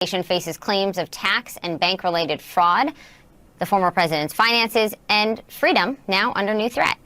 Nation faces claims of tax and bank-related fraud. The former president's finances and freedom now under new threat.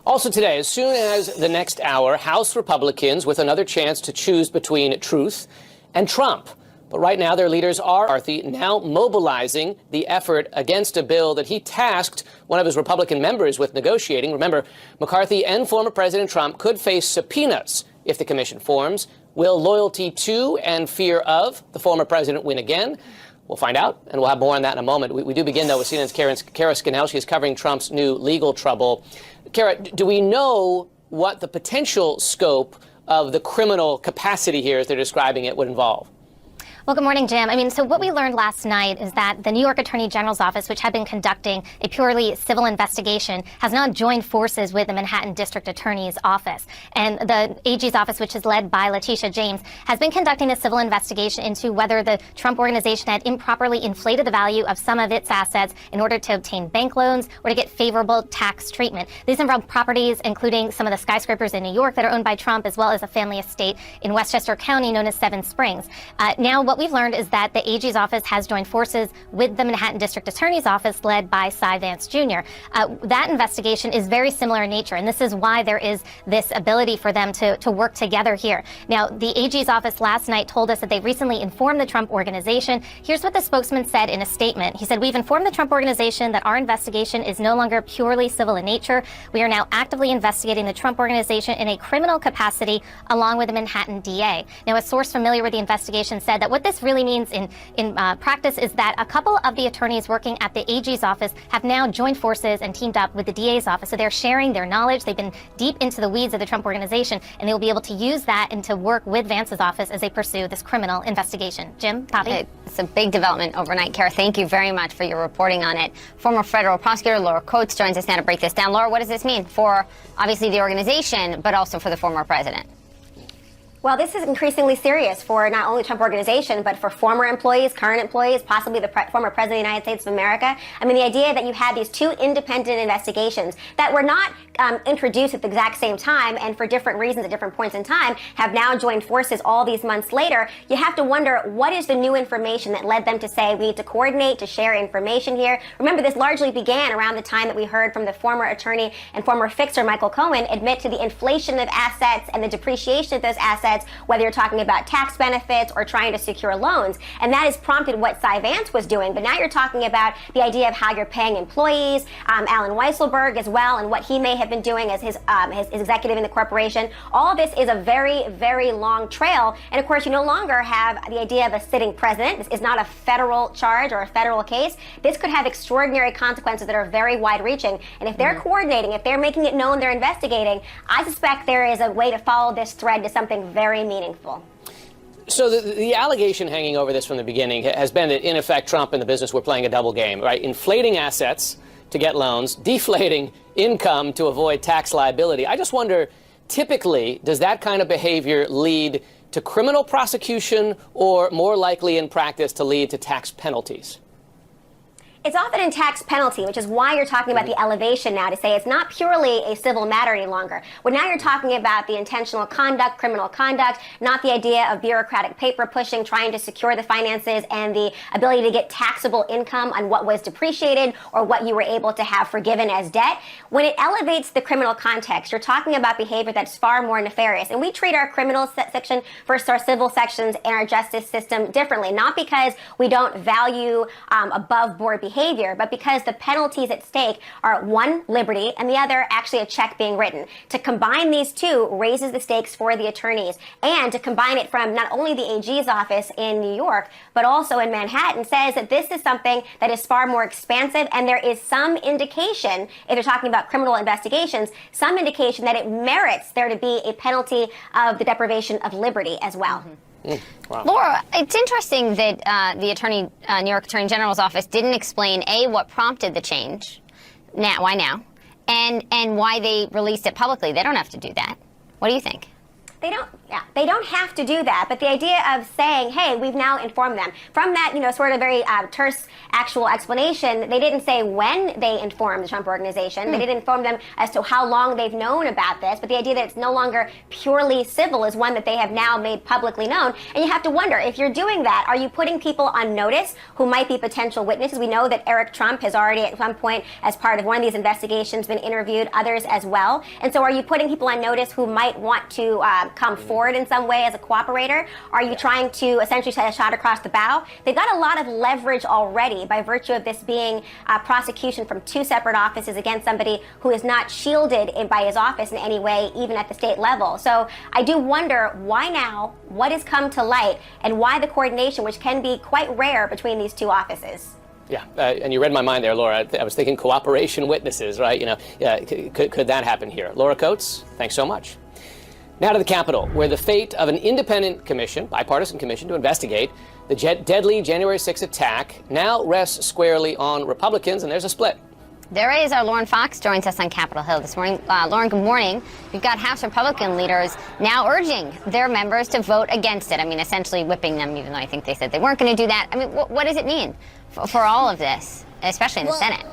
Also today, as soon as the next hour, House Republicans with another chance to choose between truth and Trump. But right now, their leaders are, McCarthy, now mobilizing the effort against a bill that he tasked one of his Republican members with negotiating. Remember, McCarthy and former President Trump could face subpoenas if the commission forms. Will loyalty to and fear of the former president win again? We'll find out, and we'll have more on that in a moment. We do begin, though, with CNN's Kara Scannell. She is covering Trump's new legal trouble. Kara, do we know what the potential scope of the criminal capacity here, as they're describing it, would involve? Well, good morning, Jim. So what we learned last night is that the New York Attorney General's office, which had been conducting a purely civil investigation, has now joined forces with the Manhattan District Attorney's office. And the AG's office, which is led by Letitia James, has been conducting a civil investigation into whether the Trump organization had improperly inflated the value of some of its assets in order to obtain bank loans or to get favorable tax treatment. These involve properties, including some of the skyscrapers in New York that are owned by Trump, as well as a family estate in Westchester County known as Seven Springs. Now, what we've learned is that the AG's office has joined forces with the Manhattan District Attorney's office led by Cy Vance Jr. That investigation is very similar in nature, and this is why there is this ability for them to work together here. Now, the AG's office last night told us that they recently informed the Trump organization. Here's what the spokesman said in a statement. He said, "We've informed the Trump organization that our investigation is no longer purely civil in nature. We are now actively investigating the Trump organization in a criminal capacity along with the Manhattan DA." Now, a source familiar with the investigation said that what this really means in practice is that a couple of the attorneys working at the AG's office have now joined forces and teamed up with the DA's office. So they're sharing their knowledge. They've been deep into the weeds of the Trump organization, and they will be able to use that and to work with Vance's office as they pursue this criminal investigation. Jim, Poppy? It's a big development overnight. Kara, thank you very much for your reporting on it. Former federal prosecutor Laura Coates joins us now to break this down. Laura, what does this mean for, obviously, the organization, but also for the former president? Well, this is increasingly serious for not only Trump organization, but for former employees, current employees, possibly the former president of the United States of America. I mean, the idea that you had these two independent investigations that were not introduced at the exact same time and for different reasons at different points in time have now joined forces all these months later. You have to wonder, what is the new information that led them to say we need to coordinate, to share information here? Remember, this largely began around the time that we heard from the former attorney and former fixer Michael Cohen admit to the inflation of assets and the depreciation of those assets, whether you're talking about tax benefits or trying to secure loans. And that has prompted what Cy Vance was doing. But now you're talking about the idea of how you're paying employees, Alan Weisselberg as well, and what he may have been doing as his executive in the corporation. All of this is a very, very long trail. And of course, you no longer have the idea of a sitting president. This is not a federal charge or a federal case. This could have extraordinary consequences that are very wide-reaching. And if they're coordinating, if they're making it known they're investigating, I suspect there is a way to follow this thread to something very meaningful. So the allegation hanging over this from the beginning has been that, in effect, Trump and the business were playing a double game, right? Inflating assets to get loans, deflating income to avoid tax liability. I just wonder, typically, does that kind of behavior lead to criminal prosecution or more likely in practice to lead to tax penalties? It's often in tax penalty, which is why you're talking about the elevation now to say it's not purely a civil matter any longer. Well, now you're talking about the intentional conduct, criminal conduct, not the idea of bureaucratic paper pushing, trying to secure the finances and the ability to get taxable income on what was depreciated or what you were able to have forgiven as debt. When it elevates the criminal context, you're talking about behavior that's far more nefarious. And we treat our criminal section versus our civil sections in our justice system differently, not because we don't value above board behavior, but because the penalties at stake are one, liberty, and the other, actually a check being written. To combine these two raises the stakes for the attorneys, and to combine it from not only the AG's office in New York, but also in Manhattan, says that this is something that is far more expansive, and there is some indication, if they're talking about criminal investigations, some indication that it merits there to be a penalty of the deprivation of liberty as well. Wow. Laura, it's interesting that the New York Attorney General's office didn't explain, A, what prompted the change, why now, and why they released it publicly. They don't have to do that. What do you think? They don't. Yeah, they don't have to do that, but the idea of saying, hey, we've now informed them, from that, sort of very terse actual explanation, they didn't say when they informed the Trump organization. They didn't inform them as to how long they've known about this, but the idea that it's no longer purely civil is one that they have now made publicly known. And you have to wonder, if you're doing that, are you putting people on notice who might be potential witnesses? We know that Eric Trump has already at some point, as part of one of these investigations, been interviewed, others as well. And so are you putting people on notice who might want to come forward in some way as a cooperator? Are you trying to essentially set a shot across the bow? They've got a lot of leverage already by virtue of this being a prosecution from two separate offices against somebody who is not shielded by his office in any way, even at the state level. So I do wonder, why now? What has come to light? And why the coordination, which can be quite rare between these two offices? Yeah, and you read my mind there, Laura. I was thinking cooperation witnesses, right? Could that happen here? Laura Coates, thanks so much. Now to the Capitol, where the fate of an independent commission, bipartisan commission, to investigate the deadly January 6th attack now rests squarely on Republicans, and there's a split. There is. Our Lauren Fox joins us on Capitol Hill this morning. Lauren, good morning. We've got House Republican leaders now urging their members to vote against it. I mean, essentially whipping them, even though I think they said they weren't going to do that. I mean, what does it mean for all of this, especially in the Senate?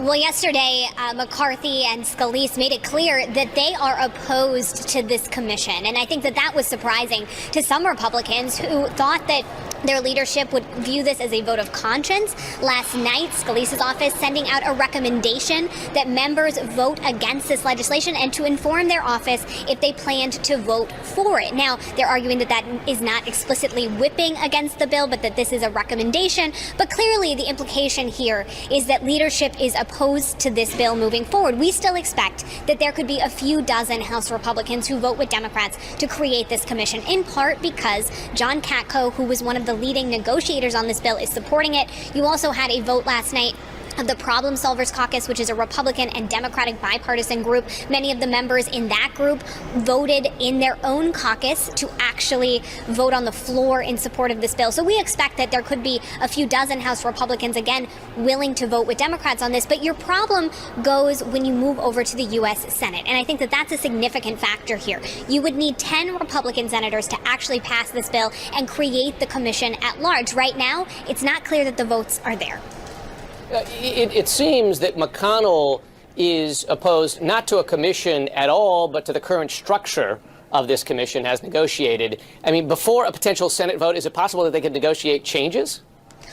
Well, yesterday, McCarthy and Scalise made it clear that they are opposed to this commission. And I think that was surprising to some Republicans who thought that their leadership would view this as a vote of conscience. Last night, Scalise's office sending out a recommendation that members vote against this legislation and to inform their office if they planned to vote for it. Now, they're arguing that is not explicitly whipping against the bill, but that this is a recommendation. But clearly, the implication here is that leadership is opposed to this bill moving forward. We still expect that there could be a few dozen House Republicans who vote with Democrats to create this commission, in part because John Katko, who was one of the leading negotiators on this bill, is supporting it. You also had a vote last night of the Problem Solvers Caucus, which is a Republican and Democratic bipartisan group. Many of the members in that group voted in their own caucus to actually vote on the floor in support of this bill. So we expect that there could be a few dozen House Republicans, again, willing to vote with Democrats on this. But your problem goes when you move over to the U.S. Senate. And I think that that's a significant factor here. You would need 10 Republican senators to actually pass this bill and create the commission at large. Right now, it's not clear that the votes are there. It seems that McConnell is opposed not to a commission at all, but to the current structure of this commission as negotiated. I mean, before a potential Senate vote, is it possible that they could negotiate changes?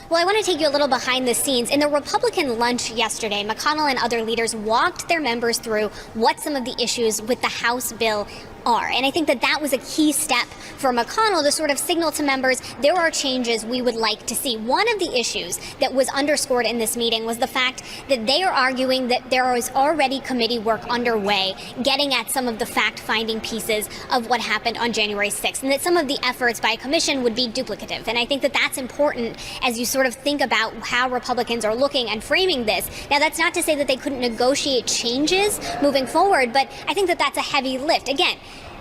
Well, I want to take you a little behind the scenes. In the Republican lunch yesterday, McConnell and other leaders walked their members through what some of the issues with the House bill are. And I think that was a key step for McConnell to sort of signal to members there are changes we would like to see. One of the issues that was underscored in this meeting was the fact that they are arguing that there is already committee work underway getting at some of the fact-finding pieces of what happened on January 6th, and that some of the efforts by a commission would be duplicative. And I think that that's important as you sort of think about how Republicans are looking and framing this. Now, that's not to say that they couldn't negotiate changes moving forward, but I think that that's a heavy lift. Again,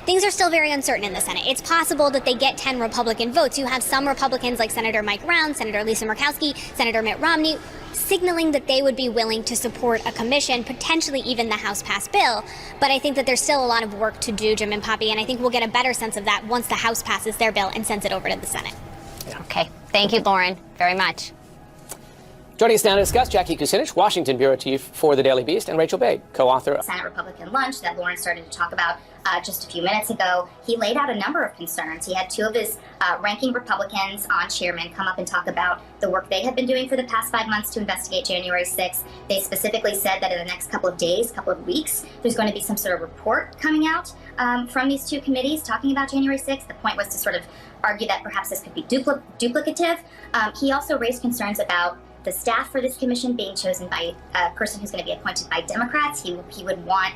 things are still very uncertain in the Senate. It's possible that they get 10 Republican votes. You have some Republicans like Senator Mike Round, Senator Lisa Murkowski, Senator Mitt Romney, signaling that they would be willing to support a commission, potentially even the House-passed bill. But I think that there's still a lot of work to do, Jim and Poppy, and I think we'll get a better sense of that once the House passes their bill and sends it over to the Senate. Okay. Thank you, Lauren, very much. Joining us now to discuss, Jackie Kucinich, Washington Bureau Chief for The Daily Beast, and Rachel Babe, co-author of Senate Republican lunch that Lauren started to talk about just a few minutes ago. He laid out a number of concerns. He had two of his ranking Republicans on chairman come up and talk about the work they have been doing for the past 5 months to investigate January 6th. They specifically said that in the next couple of days, couple of weeks, there's going to be some sort of report coming out from these two committees talking about January 6th. The point was to sort of argue that perhaps this could be duplicative. He also raised concerns about the staff for this commission being chosen by a person who's going to be appointed by Democrats. He would want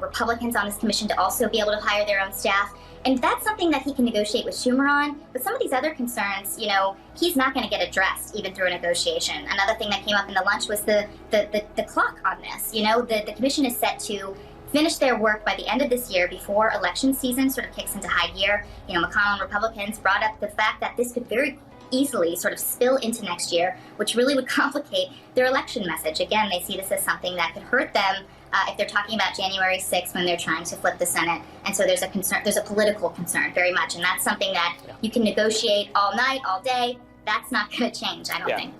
Republicans on this commission to also be able to hire their own staff. And that's something that he can negotiate with Schumer on. But some of these other concerns, he's not going to get addressed even through a negotiation. Another thing that came up in the lunch was the clock on this. The commission is set to finish their work by the end of this year before election season sort of kicks into high gear. McConnell and Republicans brought up the fact that this could very easily sort of spill into next year, which really would complicate their election message. Again, they see this as something that could hurt them if they're talking about January 6th when they're trying to flip the Senate. And so there's a concern, there's a political concern very much. And that's something that you can negotiate all night, all day. That's not going to change, I don't think.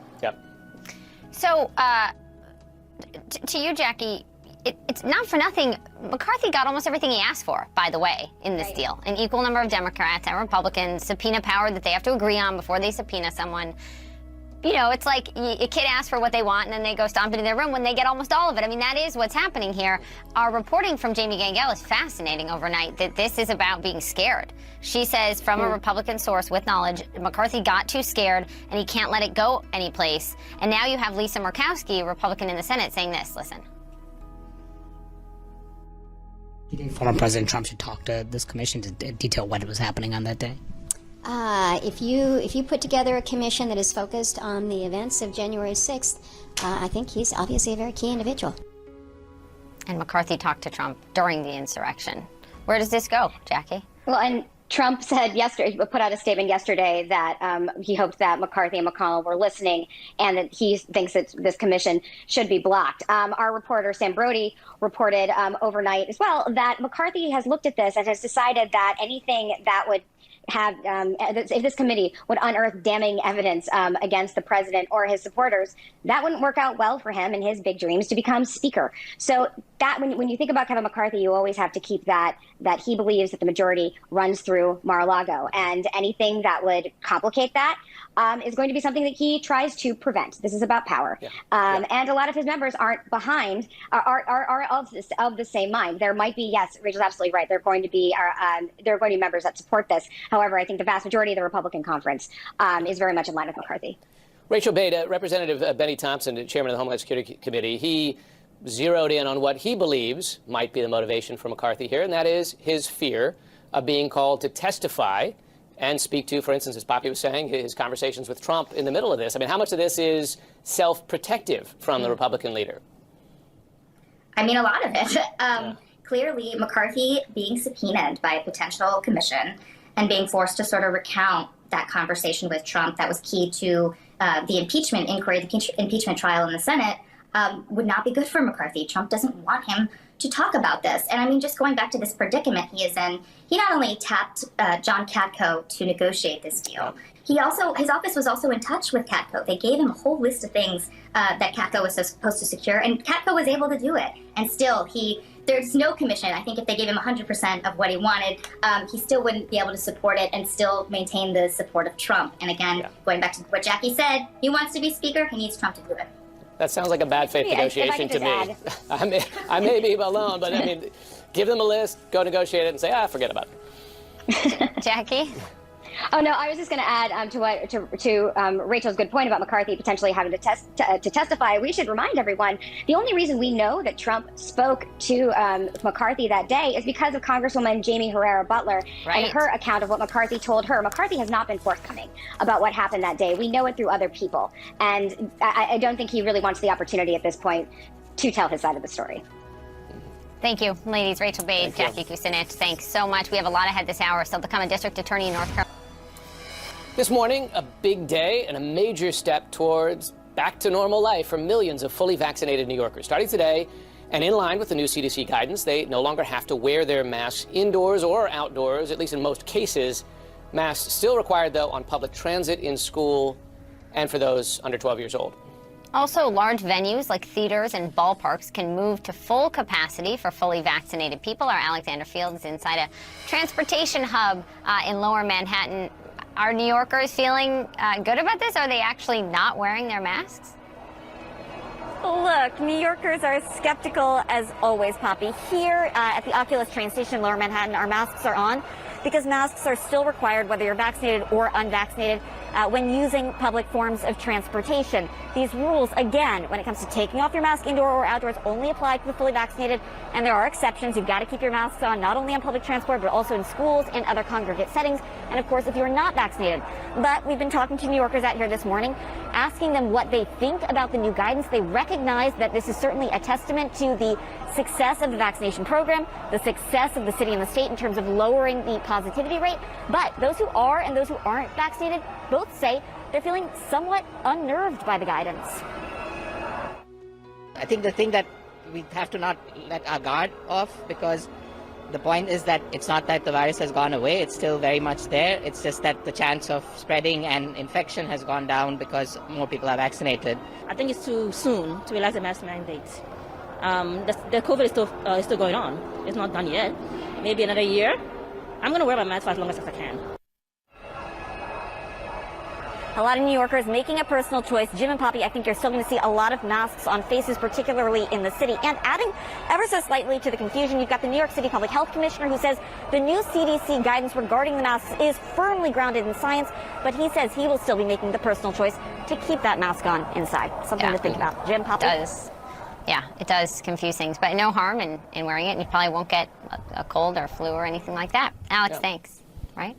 So, to you, Jackie, it's not for nothing. McCarthy got almost everything he asked for, by the way, in this deal. An equal number of Democrats and Republicans, subpoena power that they have to agree on before they subpoena someone. You know, it's like a kid asks for what they want and then they go stomp into their room when they get almost all of it. I mean, that is what's happening here. Our reporting from Jamie Gangel is fascinating overnight that this is about being scared. She says from a Republican source with knowledge, McCarthy got too scared and he can't let it go anyplace. And now you have Lisa Murkowski, a Republican in the Senate, saying this. Listen. Do you think former President Trump should talk to this commission to detail what was happening on that day? If you put together a commission that is focused on the events of January 6th, I think he's obviously a very key individual. And McCarthy talked to Trump during the insurrection. Where does this go, Jackie? Well, and Trump said yesterday, put out a statement yesterday that he hoped that McCarthy and McConnell were listening and that he thinks that this commission should be blocked. Our reporter, Sam Brody, reported overnight as well that McCarthy has looked at this and has decided that anything that would have, if this committee would unearth damning evidence against the president or his supporters, that wouldn't work out well for him and his big dreams to become speaker. So that when you think about Kevin McCarthy, you always have to keep that he believes that the majority runs through Mar-a-Lago, and anything that would complicate that is going to be something that he tries to prevent. This is about power. And a lot of his members aren't behind, are of the same mind. There might be, yes, Rachel's absolutely right. There are going to be members that support this. However, I think the vast majority of the Republican conference is very much in line with McCarthy. Rachel Beda, Representative Benny Thompson, chairman of the Homeland Security Committee, he zeroed in on what he believes might be the motivation for McCarthy here, and that is his fear of being called to testify and speak to, for instance, as Poppy was saying, his conversations with Trump in the middle of this. I mean, how much of this is self-protective from the Republican leader? I mean, a lot of it. Clearly, McCarthy being subpoenaed by a potential commission and being forced to sort of recount that conversation with Trump that was key to the impeachment inquiry, the impeachment trial in the Senate, would not be good for McCarthy. Trump doesn't want him to talk about this. And I mean, just going back to this predicament he is in, he not only tapped John Katko to negotiate this deal, his office was also in touch with Katko. They gave him a whole list of things that Katko was supposed to secure, and Katko was able to do it. And still, there's no commission. I think if they gave him 100% of what he wanted, he still wouldn't be able to support it and still maintain the support of Trump. And again, going back to what Jackie said, he wants to be speaker, he needs Trump to do it. That sounds like a bad faith negotiation to me. I may be alone, but I mean, give them a list, go negotiate it, and say, forget about it. Jackie? Oh, no, I was just going to add to Rachel's good point about McCarthy potentially having to testify. We should remind everyone, the only reason we know that Trump spoke to McCarthy that day is because of Congresswoman Jamie Herrera Butler and her account of what McCarthy told her. McCarthy has not been forthcoming about what happened that day. We know it through other people. And I don't think he really wants the opportunity at this point to tell his side of the story. Thank you, ladies. Rachel Bade, Jackie Kucinich, thanks so much. We have a lot ahead this hour. Still to come, a district attorney in North Carolina. This morning, a big day and a major step towards back to normal life for millions of fully vaccinated New Yorkers. Starting today, and in line with the new CDC guidance, they no longer have to wear their masks indoors or outdoors, at least in most cases. Masks still required, though, on public transit, in school, and for those under 12 years old. Also, large venues like theaters and ballparks can move to full capacity for fully vaccinated people. Our Alexander Field is inside a transportation hub in Lower Manhattan. Are New Yorkers feeling good about this? Are they actually not wearing their masks? Look, New Yorkers are skeptical as always, Poppy. Here at the Oculus train station in Lower Manhattan, our masks are on because masks are still required whether you're vaccinated or unvaccinated when using public forms of transportation. These rules, again, when it comes to taking off your mask indoor or outdoors, only apply to the fully vaccinated, and there are exceptions. You've got to keep your masks on not only on public transport, but also in schools and other congregate settings, and of course, if you're not vaccinated. But we've been talking to New Yorkers out here this morning, asking them what they think about the new guidance. They recognize that this is certainly a testament to the success of the vaccination program, the success of the city and the state in terms of lowering the positivity rate. But those who are and those who aren't vaccinated both say they're feeling somewhat unnerved by the guidance. I think the thing that we have to not let our guard off, because the point is that it's not that the virus has gone away. It's still very much there. It's just that the chance of spreading and infection has gone down because more people are vaccinated. I think it's too soon to relax the mask mandates. The COVID is still going on. It's not done yet. Maybe another year. I'm going to wear my mask for as long as I can. A lot of New Yorkers making a personal choice. Jim and Poppy, I think you're still going to see a lot of masks on faces, particularly in the city. And adding ever so slightly to the confusion, you've got the New York City Public Health Commissioner who says the new CDC guidance regarding the masks is firmly grounded in science, but he says he will still be making the personal choice to keep that mask on inside. Something to think about. Jim, Poppy? It does confuse things, but no harm in wearing it, and you probably won't get a cold or flu or anything like that. Alex, thanks. Right?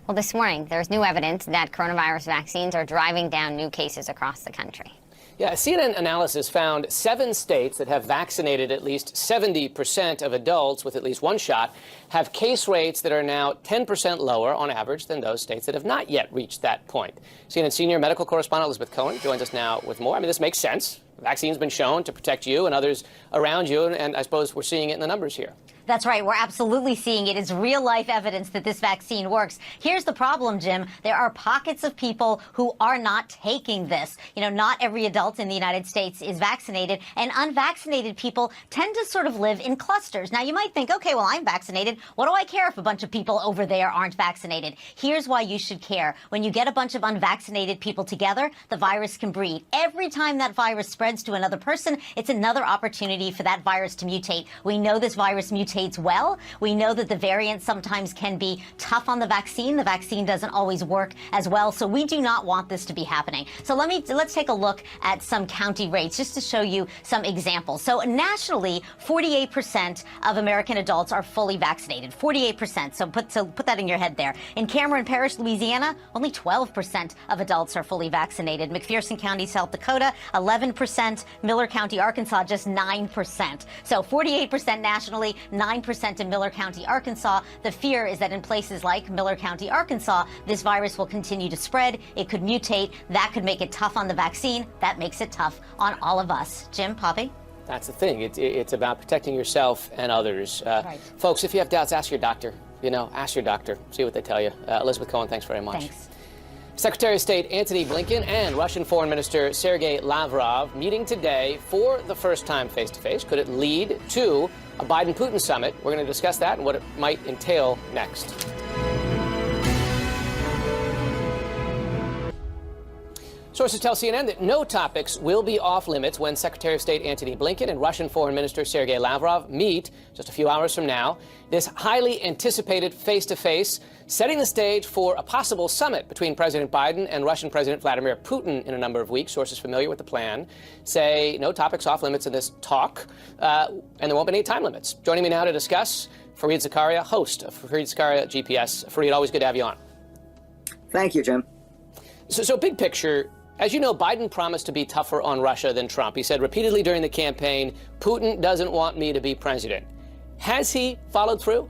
Well, this morning, there's new evidence that coronavirus vaccines are driving down new cases across the country. Yeah, a CNN analysis found 7 states that have vaccinated at least 70% of adults with at least one shot have case rates that are now 10% lower on average than those states that have not yet reached that point. CNN senior medical correspondent Elizabeth Cohen joins us now with more. I mean, this makes sense. The vaccine's been shown to protect you and others around you, and I suppose we're seeing it in the numbers here. That's right. We're absolutely seeing it. It's real-life evidence that this vaccine works. Here's the problem, Jim. There are pockets of people who are not taking this. You know, not every adult in the United States is vaccinated, and unvaccinated people tend to sort of live in clusters. Now, you might think, okay, well, I'm vaccinated. What do I care if a bunch of people over there aren't vaccinated? Here's why you should care. When you get a bunch of unvaccinated people together, the virus can breed. Every time that virus spreads to another person, it's another opportunity for that virus to mutate. We know this virus mutates well. We know that the variants sometimes can be tough on the vaccine. The vaccine doesn't always work as well. So we do not want this to be happening. So let's take a look at some county rates just to show you some examples. So nationally, 48% of American adults are fully vaccinated. 48%. So put that in your head there. In Cameron Parish, Louisiana, only 12% of adults are fully vaccinated. McPherson County, South Dakota, 11%. Miller County, Arkansas, just 9%. So 48% nationally, 9% in Miller County, Arkansas. The fear is that in places like Miller County, Arkansas, this virus will continue to spread. It could mutate. That could make it tough on the vaccine. That makes it tough on all of us. Jim, Poppy? That's the thing. It's about protecting yourself and others. Right. Folks, if you have doubts, ask your doctor. You know, ask your doctor. See what they tell you. Elizabeth Cohen, thanks very much. Thanks. Secretary of State Antony Blinken and Russian Foreign Minister Sergei Lavrov meeting today for the first time face-to-face. Could it lead to a Biden-Putin summit? We're going to discuss that and what it might entail next. Sources tell CNN that no topics will be off limits when Secretary of State Antony Blinken and Russian Foreign Minister Sergei Lavrov meet just a few hours from now. This highly anticipated face-to-face setting the stage for a possible summit between President Biden and Russian President Vladimir Putin in a number of weeks. Sources familiar with the plan say no topics off limits in this talk, and there won't be any time limits. Joining me now to discuss, Fareed Zakaria, host of Fareed Zakaria GPS. Fareed, always good to have you on. Thank you, Jim. So big picture, as you know, Biden promised to be tougher on Russia than Trump. He said repeatedly during the campaign, Putin doesn't want me to be president. Has he followed through?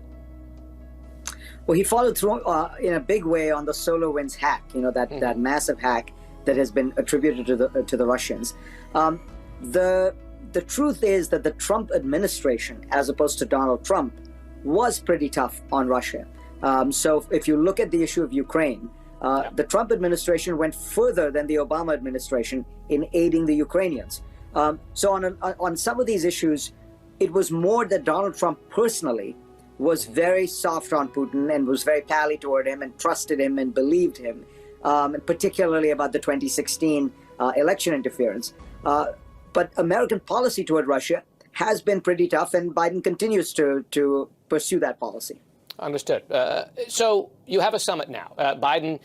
Well, he followed through in a big way on the SolarWinds hack, you know, that massive hack that has been attributed to the Russians. The truth is that the Trump administration, as opposed to Donald Trump, was pretty tough on Russia. So if you look at the issue of Ukraine, the Trump administration went further than the Obama administration in aiding the Ukrainians. So on some of these issues, it was more that Donald Trump personally was very soft on Putin and was very pally toward him and trusted him and believed him, and particularly about the 2016 election interference. But American policy toward Russia has been pretty tough, and Biden continues to pursue that policy. Understood. So you have a summit now. Biden,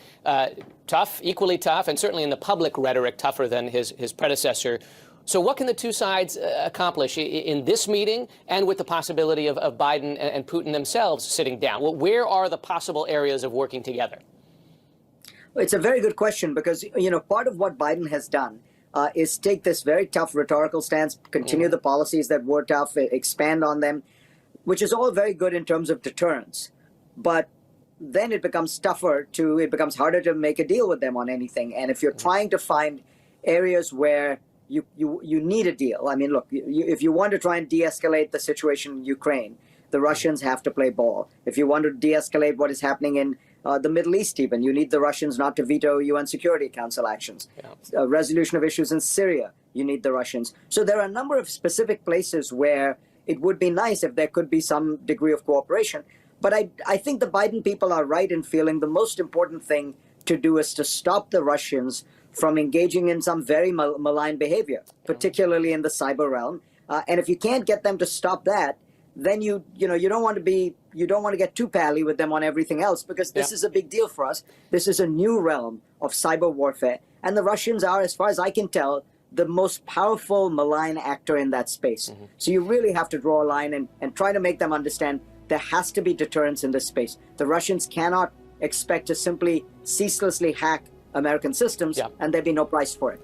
tough, equally tough, and certainly in the public rhetoric, tougher than his predecessor. So what can the two sides accomplish in this meeting and with the possibility of Biden and Putin themselves sitting down? Well, where are the possible areas of working together? It's a very good question because, you know, part of what Biden has done is take this very tough rhetorical stance, continue the policies that were tough, expand on them, which is all very good in terms of deterrence. But then it becomes harder to make a deal with them on anything. And if you're trying to find areas where you need a deal. I mean, look, if you want to try and de-escalate the situation in Ukraine, the Russians have to play ball. If you want to de-escalate what is happening in the Middle East even, you need the Russians not to veto UN Security Council actions. Resolution of issues in Syria, you need the Russians. So there are a number of specific places where it would be nice if there could be some degree of cooperation. But I think the Biden people are right in feeling the most important thing to do is to stop the Russians from engaging in some very malign behavior, particularly in the cyber realm. And if you can't get them to stop that, then you don't want to get too pally with them on everything else, because this is a big deal for us. This is a new realm of cyber warfare, and the Russians are, as far as I can tell, the most powerful malign actor in that space. So you really have to draw a line and try to make them understand there has to be deterrence in this space. The Russians cannot expect to simply ceaselessly hack American systems and there'd be no price for it.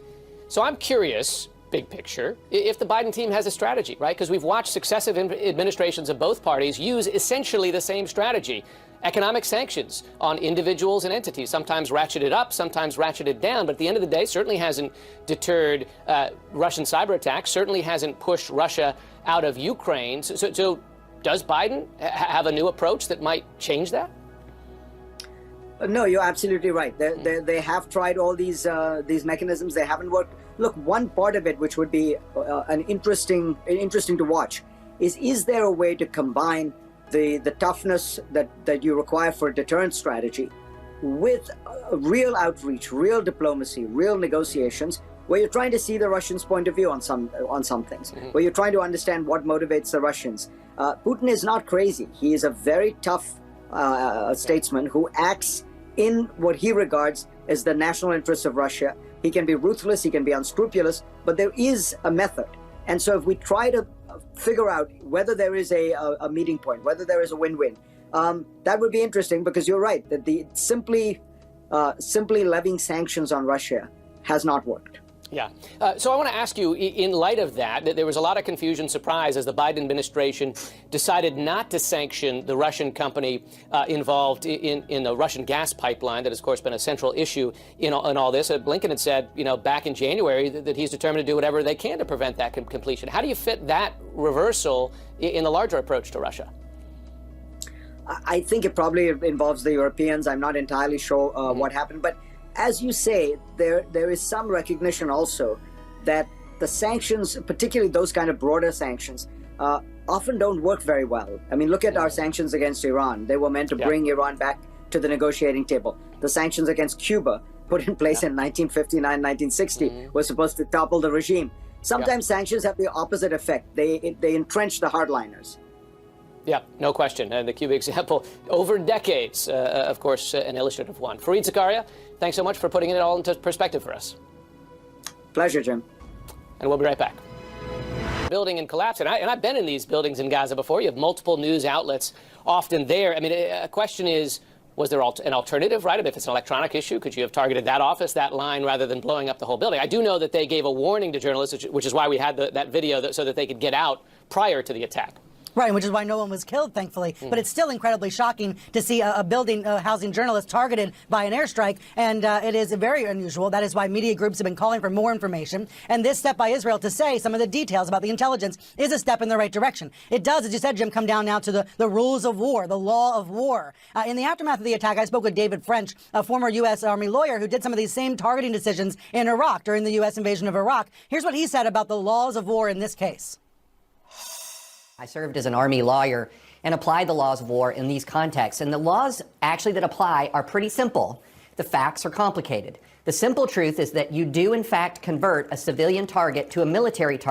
So I'm curious, big picture, if the Biden team has a strategy, right? Because we've watched successive administrations of both parties use essentially the same strategy. Economic sanctions on individuals and entities, sometimes ratcheted up, sometimes ratcheted down, but at the end of the day, certainly hasn't deterred Russian cyber attacks, certainly hasn't pushed Russia out of Ukraine. So does Biden have a new approach that might change that? No, you're absolutely right. They have tried all these mechanisms. They haven't worked. Look, one part of it, which would be interesting to watch, is there a way to combine the toughness that you require for a deterrent strategy with real outreach, real diplomacy, real negotiations, where you're trying to see the Russians' point of view on some things, where you're trying to understand what motivates the Russians. Putin is not crazy. He is a very tough statesman who acts in what he regards as the national interests of Russia. He can be ruthless, he can be unscrupulous, but there is a method. And so if we try to figure out whether there is a meeting point, whether there is a win-win, that would be interesting, because you're right, that the simply levying sanctions on Russia has not worked. Yeah. So I want to ask you, in light of that, there was a lot of confusion, surprise, as the Biden administration decided not to sanction the Russian company involved in the Russian gas pipeline that has, of course, been a central issue in all this. Blinken had said, back in January that he's determined to do whatever they can to prevent that completion. How do you fit that reversal in the larger approach to Russia? I think it probably involves the Europeans. I'm not entirely sure what happened, but as you say, there is some recognition also that the sanctions, particularly those kind of broader sanctions, often don't work very well. I mean, look at our sanctions against Iran. They were meant to bring Iran back to the negotiating table. The sanctions against Cuba, put in place in 1959, 1960, were supposed to topple the regime. Sometimes sanctions have the opposite effect. They entrench the hardliners. Yeah, no question. And the Cuba example, over decades, of course, an illustrative one. Fareed Zakaria, thanks so much for putting it all into perspective for us. Pleasure, Jim. And we'll be right back. Building in collapse, and I've been in these buildings in Gaza before. You have multiple news outlets often there. I mean, a question is, was there an alternative, right? If it's an electronic issue, could you have targeted that office, that line, rather than blowing up the whole building? I do know that they gave a warning to journalists, which is why we had that video, so that they could get out prior to the attack. Right, which is why no one was killed, thankfully. But it's still incredibly shocking to see a building housing journalists targeted by an airstrike, and it is very unusual. That is why media groups have been calling for more information. And this step by Israel to say some of the details about the intelligence is a step in the right direction. It does, as you said, Jim, come down now to the rules of war, the law of war. In the aftermath of the attack, I spoke with David French, a former U.S. Army lawyer who did some of these same targeting decisions in Iraq during the U.S. invasion of Iraq. Here's what he said about the laws of war in this case. I served as an Army lawyer and applied the laws of war in these contexts. And the laws actually that apply are pretty simple. The facts are complicated. The simple truth is that you do, in fact, convert a civilian target to a military target.